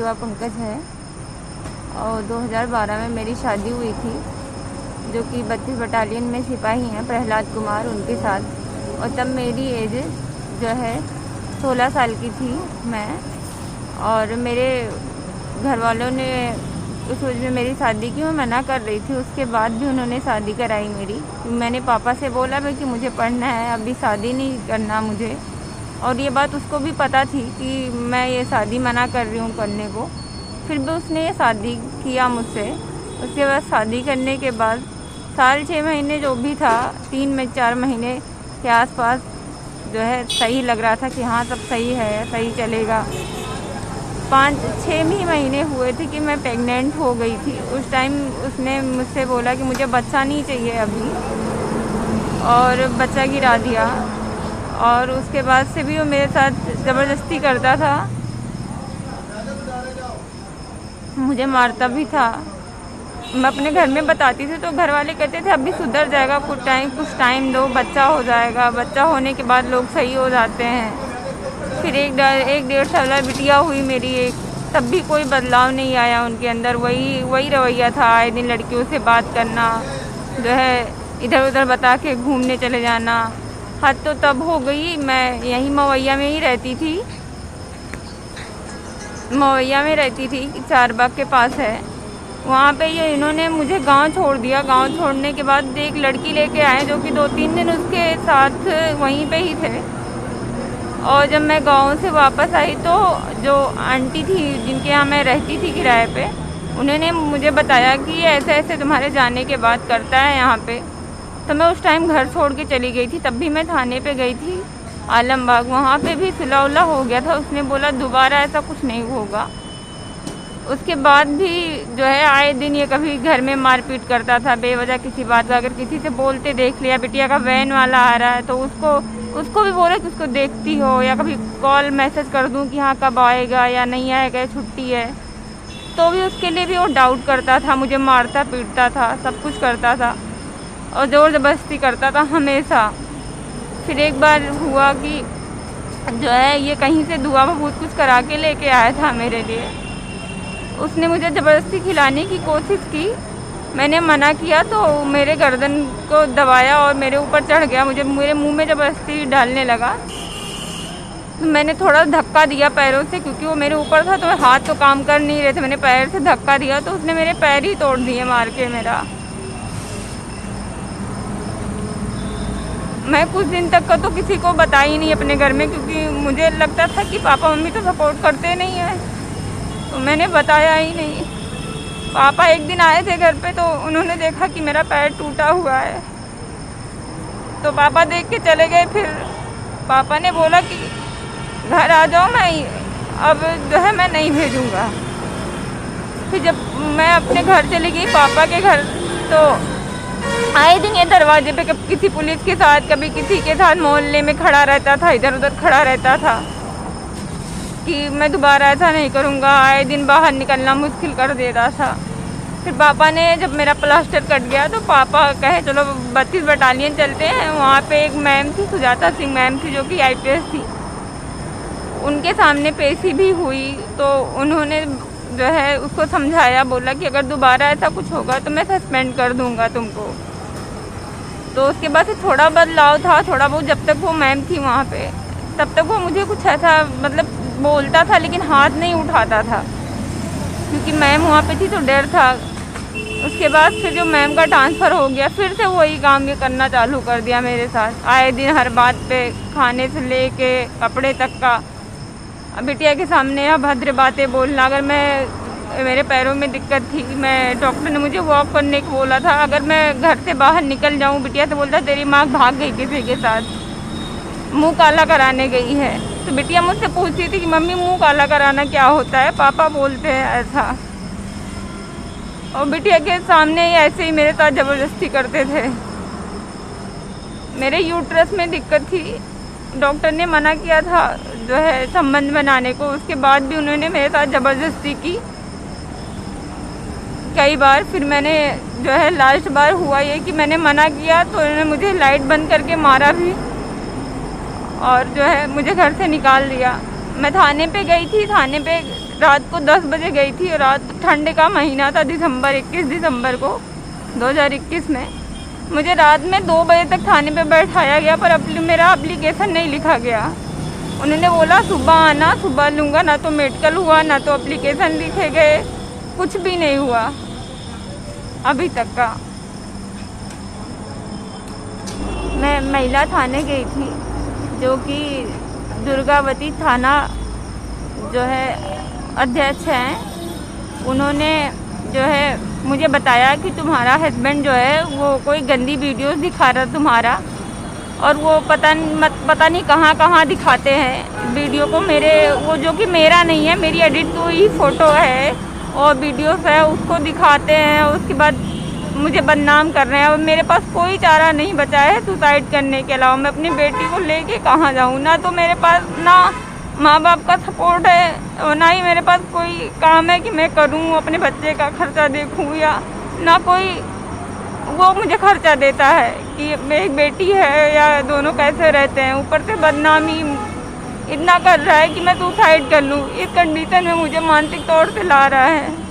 प्रतिभा पंकज है और 2012 में मेरी शादी हुई थी, जो कि 32 बटालियन में सिपाही हैं प्रहलाद कुमार, उनके साथ। और तब मेरी एज जो है 16 साल की थी मैं, और मेरे घर वालों ने उस एज में मेरी शादी की, मैं मना कर रही थी। उसके बाद भी उन्होंने शादी कराई मेरी। मैंने पापा से बोला भाई कि मुझे पढ़ना है, अभी शादी नहीं करना मुझे। और ये बात उसको भी पता थी कि मैं ये शादी मना कर रही हूँ करने को, फिर भी उसने ये शादी किया मुझसे। उसके बाद शादी करने के बाद साल 6 महीने जो भी था, 3-4 महीने के आसपास जो है सही लग रहा था कि हाँ सब सही है, सही चलेगा। 5-6 ही महीने हुए थे कि मैं प्रेग्नेंट हो गई थी। उस टाइम उसने मुझसे बोला कि मुझे बच्चा नहीं चाहिए अभी, और बच्चा गिरा दिया। और उसके बाद से भी वो मेरे साथ ज़बरदस्ती करता था, मुझे मारता भी था। मैं अपने घर में बताती थी तो घर वाले कहते थे अभी सुधर जाएगा, कुछ टाइम दो, बच्चा हो जाएगा। बच्चा होने के बाद लोग सही हो जाते हैं। फिर एक 1.5 साल बिटिया हुई मेरी एक, तब भी कोई बदलाव नहीं आया उनके अंदर। वही रवैया था, आए दिन लड़कियों से बात करना, जो है इधर उधर बता के घूमने चले जाना। हद तो तब हो गई, मैं यहीं मवैया में ही रहती थी, मवैया में रहती थी, 4 बाग के पास है। वहाँ पे ये इन्होंने मुझे गांव छोड़ दिया। गांव छोड़ने के बाद एक लड़की लेके आए, जो कि 2-3 दिन उसके साथ वहीं पे ही थे। और जब मैं गांव से वापस आई तो जो आंटी थी जिनके यहाँ मैं रहती थी किराए पे, उन्होंने मुझे बताया कि ऐसे ऐसे तुम्हारे जाने के बाद करता है यहाँ पे। तो मैं उस टाइम घर छोड़ के चली गई थी। तब भी मैं थाने पे गई थी आलमबाग, वहाँ पे भी सुलह उलह हो गया था। उसने बोला दोबारा ऐसा कुछ नहीं होगा। उसके बाद भी जो है आए दिन ये कभी घर में मारपीट करता था बेवजह किसी बात का। अगर किसी से बोलते देख लिया, बिटिया का वैन वाला आ रहा है, तो उसको भी बोला कि उसको देखती हो, या कभी कॉल मैसेज कर दूं कि हाँ कब आएगा या नहीं आएगा, या छुट्टी है, तो भी उसके लिए भी वो डाउट करता था। मुझे मारता पीटता था, सब कुछ करता था और ज़ोर ज़बरदस्ती करता था हमेशा। फिर एक बार हुआ कि जो है ये कहीं से दुआ में बहुत कुछ करा के लेके आया था मेरे लिए। उसने मुझे ज़बरदस्ती खिलाने की कोशिश की, मैंने मना किया तो मेरे गर्दन को दबाया और मेरे ऊपर चढ़ गया। मेरे मुंह में ज़बरदस्ती डालने लगा। मैंने थोड़ा धक्का दिया पैरों से, क्योंकि वो मेरे ऊपर था तो हाथ तो काम कर नहीं रहे थे। मैंने पैर से धक्का दिया तो उसने मेरे पैर ही तोड़ दिए मार के मेरा। मैं कुछ दिन तक का तो किसी को बता ही नहीं अपने घर में, क्योंकि मुझे लगता था कि पापा मम्मी तो सपोर्ट करते नहीं हैं, तो मैंने बताया ही नहीं। पापा एक दिन आए थे घर पे तो उन्होंने देखा कि मेरा पैर टूटा हुआ है, तो पापा देख के चले गए। फिर पापा ने बोला कि घर आ जाओ, मैं अब जो है मैं नहीं भेजूँगा। फिर जब मैं अपने घर चली गई पापा के घर, तो आए दिन ये दरवाजे पे कभी किसी पुलिस के साथ, कभी किसी के साथ मोहल्ले में खड़ा रहता था, इधर उधर खड़ा रहता था कि मैं दोबारा ऐसा नहीं करूँगा। आए दिन बाहर निकलना मुश्किल कर देता था। फिर पापा ने जब मेरा प्लास्टर कट गया तो पापा कहे चलो 32 बटालियन चलते हैं। वहाँ पे एक मैम थी, सुजाता सिंह मैम थी, जो कि IPS थी। उनके सामने पेशी भी हुई तो उन्होंने जो है उसको समझाया, बोला कि अगर दोबारा ऐसा कुछ होगा तो मैं सस्पेंड कर दूँगा तुमको। तो उसके बाद से थोड़ा बदलाव था, थोड़ा बहुत। जब तक वो मैम थी वहाँ पे, तब तक वो मुझे कुछ ऐसा मतलब बोलता था, लेकिन हाथ नहीं उठाता था, क्योंकि मैम वहाँ पे थी तो डर था। उसके बाद फिर जो मैम का ट्रांसफ़र हो गया, फिर से वही काम ये करना चालू कर दिया मेरे साथ। आए दिन हर बात पे, खाने से लेके कपड़े तक का। बिटिया के सामने अभद्र बातें बोलना। अगर मेरे पैरों में दिक्कत थी, मैं डॉक्टर ने मुझे वॉक करने को बोला था, अगर मैं घर से बाहर निकल जाऊं, बिटिया से बोलता तेरी माँ भाग गई किसी के साथ, मुंह काला कराने गई है। तो बिटिया मुझसे पूछती थी कि मम्मी मुंह काला कराना क्या होता है, पापा बोलते हैं ऐसा। और बिटिया के सामने ही ऐसे ही मेरे साथ ज़बरदस्ती करते थे। मेरे यूट्रस में दिक्कत थी, डॉक्टर ने मना किया था जो है संबंध बनाने को। उसके बाद भी उन्होंने मेरे साथ ज़बरदस्ती की कई बार। फिर मैंने जो है लास्ट बार हुआ ये कि मैंने मना किया तो उन्होंने मुझे लाइट बंद करके मारा भी, और जो है मुझे घर से निकाल दिया। मैं थाने पे गई थी, थाने पे रात को 10 बजे गई थी और रात ठंड का महीना था, 21 दिसंबर को 2021 में। मुझे रात में 2 बजे तक थाने पे बैठाया गया, पर मेरा एप्लीकेशन नहीं लिखा गया। उन्होंने बोला सुबह आना, सुबह लूँगा। ना तो मेडिकल हुआ, ना तो एप्लीकेशन लिखे गए, कुछ भी नहीं हुआ अभी तक का। मैं महिला थाने गई थी, जो कि दुर्गावती थाना जो है अध्यक्ष हैं, उन्होंने जो है मुझे बताया कि तुम्हारा हस्बैंड जो है वो कोई गंदी वीडियोस दिखा रहा तुम्हारा, और वो पता नहीं कहाँ दिखाते हैं वीडियो को। वो जो कि मेरा नहीं है, मेरी एडिट हुई फ़ोटो है और वीडियोस है, उसको दिखाते हैं। उसके बाद मुझे बदनाम कर रहे हैं और मेरे पास कोई चारा नहीं बचा है सुसाइड करने के अलावा। मैं अपनी बेटी को लेके कहाँ जाऊँ? ना तो मेरे पास ना माँ बाप का सपोर्ट है और ना ही मेरे पास कोई काम है कि मैं करूँ, अपने बच्चे का खर्चा देखूँ, या ना कोई वो मुझे खर्चा देता है कि मेरी बेटी है या दोनों कैसे रहते हैं। ऊपर से बदनामी इतना कर रहा है कि मैं सुसाइड कर लूँ। इस कंडीशन में मुझे मानसिक तौर पे ला रहा है।